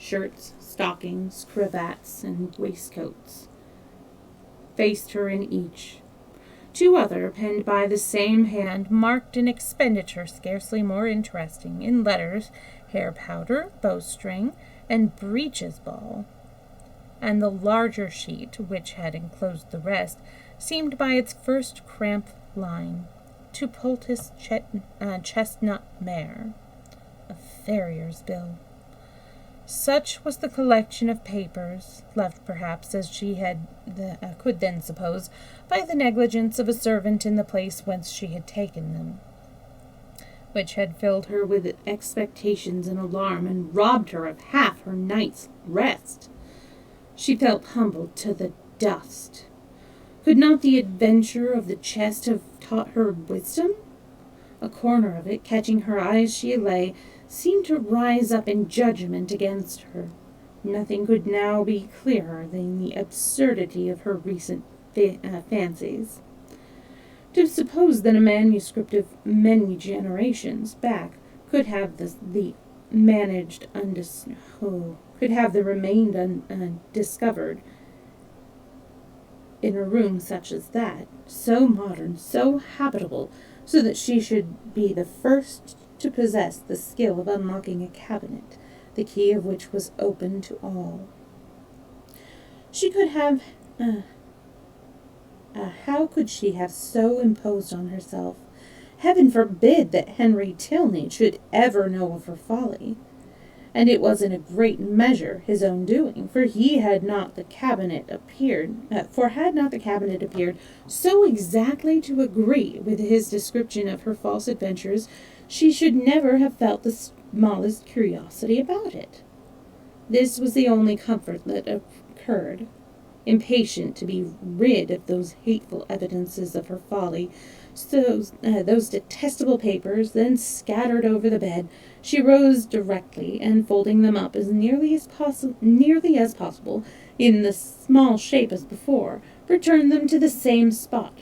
Shirts, stockings, cravats, and waistcoats faced her in each. Two other, penned by the same hand, marked an expenditure scarcely more interesting, in letters, hair powder, bowstring, and breeches ball. And the larger sheet, which had enclosed the rest, seemed by its first cramped line to poultice chestnut mare, a farrier's bill. Such was the collection of papers, left perhaps, as she could then suppose, by the negligence of a servant in the place whence she had taken them, which had filled her with expectations and alarm, and robbed her of half her night's rest. She felt humbled to the dust. Could not the adventure of the chest have taught her wisdom? A corner of it, catching her eye as she lay, seemed to rise up in judgment against her. Nothing could now be clearer than the absurdity of her recent fancies. To suppose that a manuscript of many generations back could have remained undiscovered in a room such as that, so modern, so habitable, so that she should be the first to possess the skill of unlocking a cabinet, the key of which was open to all. She could have... how could she have so imposed on herself? Heaven forbid that Henry Tilney should ever know of her folly. And it was in a great measure his own doing, for had not the cabinet appeared so exactly to agree with his description of her false adventures, she should never have felt the smallest curiosity about it. This was the only comfort that occurred. Impatient to be rid of those hateful evidences of her folly, those detestable papers, then scattered over the bed, she rose directly, and folding them up as nearly as possible in the small shape as before, returned them to the same spot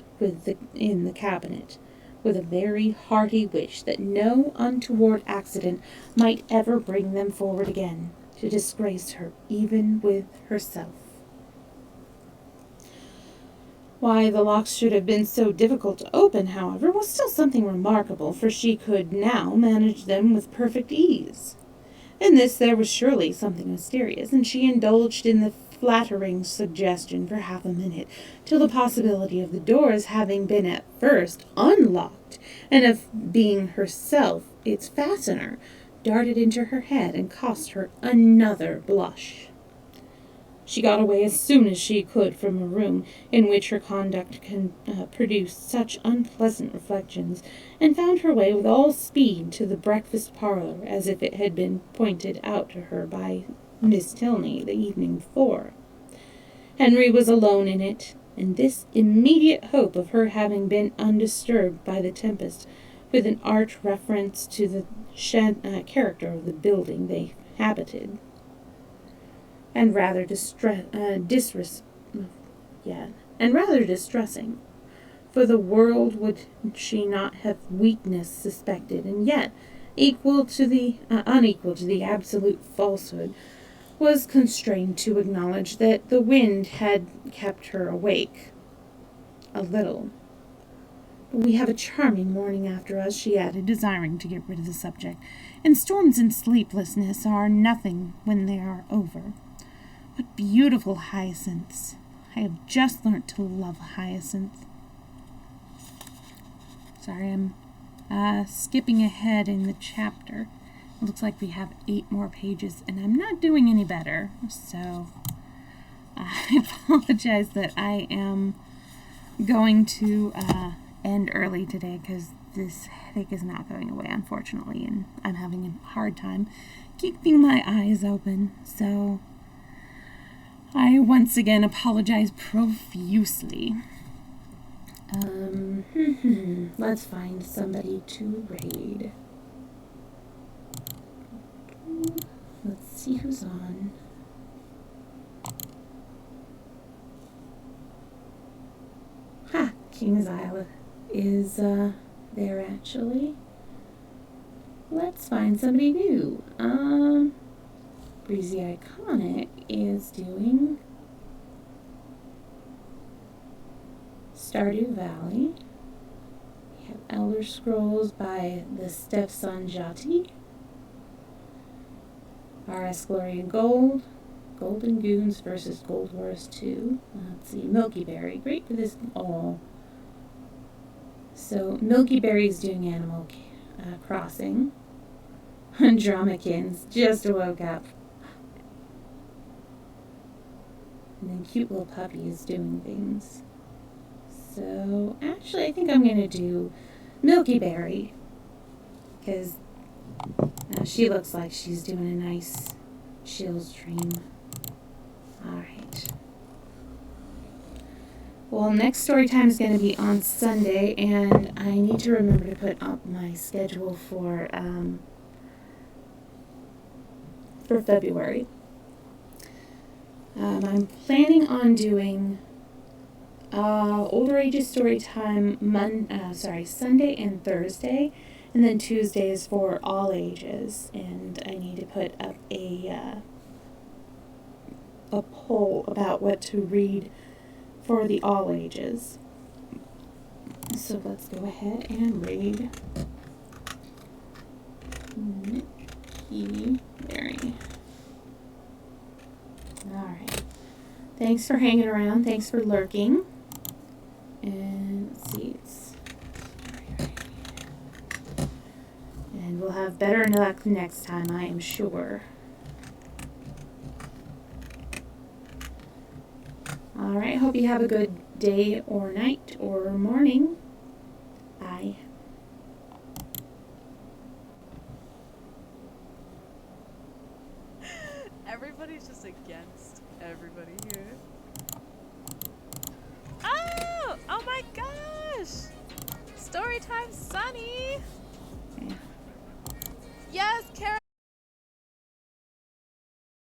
in the cabinet, with a very hearty wish that no untoward accident might ever bring them forward again, to disgrace her even with herself. Why the locks should have been so difficult to open, however, was still something remarkable, for she could now manage them with perfect ease. In this there was surely something mysterious, and she indulged in the flattering suggestion for half a minute, till the possibility of the doors having been at first unlocked, and of being herself its fastener, darted into her head and cost her another blush. She got away as soon as she could from a room in which her conduct produced such unpleasant reflections, and found her way with all speed to the breakfast parlour, as if it had been pointed out to her by Miss Tilney the evening before. Henry was alone in it, and this immediate hope of her having been undisturbed by the tempest, with an arch reference to the character of the building they habited, and rather distressing, for the world would she not have weakness suspected, and yet unequal to the absolute falsehood, was constrained to acknowledge that the wind had kept her awake a little. "We have a charming morning after us," she added, desiring to get rid of the subject, "and storms and sleeplessness are nothing when they are over. What beautiful hyacinths! I have just learnt to love hyacinths." Sorry, I'm skipping ahead in the chapter. It looks like we have 8 more pages, and I'm not doing any better, so I apologize that I am going to end early today, because this headache is not going away, unfortunately, and I'm having a hard time keeping my eyes open, so I once again apologize profusely. Let's find somebody to raid. Let's see who's on. King's Isle is there actually. Let's find somebody new. Breezy Iconic is doing Stardew Valley. We have Elder Scrolls by the Stepson Jati. RS Glory and Gold. Golden Goons versus Gold Wars 2. Let's see, Milky Berry. Great for this. Oh. So, Milky Berry's doing Animal Crossing. Dramikins just woke up. And then cute little puppy is doing things. So, actually, I think I'm going to do Milky Berry. Because she looks like she's doing a nice chills dream. Alright. Well, next story time is going to be on Sunday, and I need to remember to put up my schedule for February. I'm planning on doing older ages story time Sunday and Thursday, and then Tuesdays for all ages. And I need to put up a poll about what to read for the all ages. So let's go ahead and read Milky Berry. Alright. Thanks for hanging around. Thanks for lurking. And let's see. And we'll have better luck next time, I am sure. Alright, hope you have a good day or night or morning. Bye.
Everybody's just against everybody here.